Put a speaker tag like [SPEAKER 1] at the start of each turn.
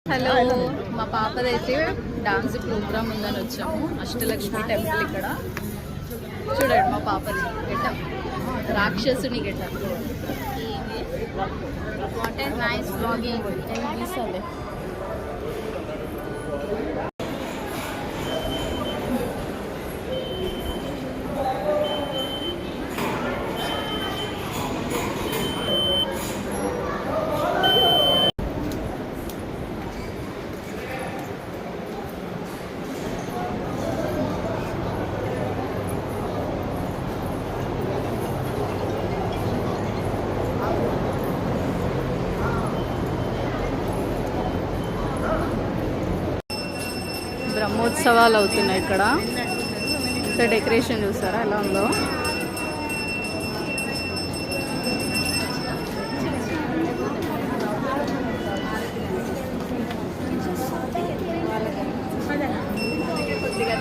[SPEAKER 1] Hello, మా పాపదైతే dance programme ఉందని వచ్చాము. అష్టలక్ష్మి టెంపుల్ ఇక్కడ. చూడండి మా పాపది గెటప్, రాక్షసుని getup. What a nice vlogging. తీసాలే. బ్రహ్మోత్సవాలు అవుతున్నాయి ఇక్కడ. డెకరేషన్ చూసారా ఎలా ఉందో. కొద్దిగా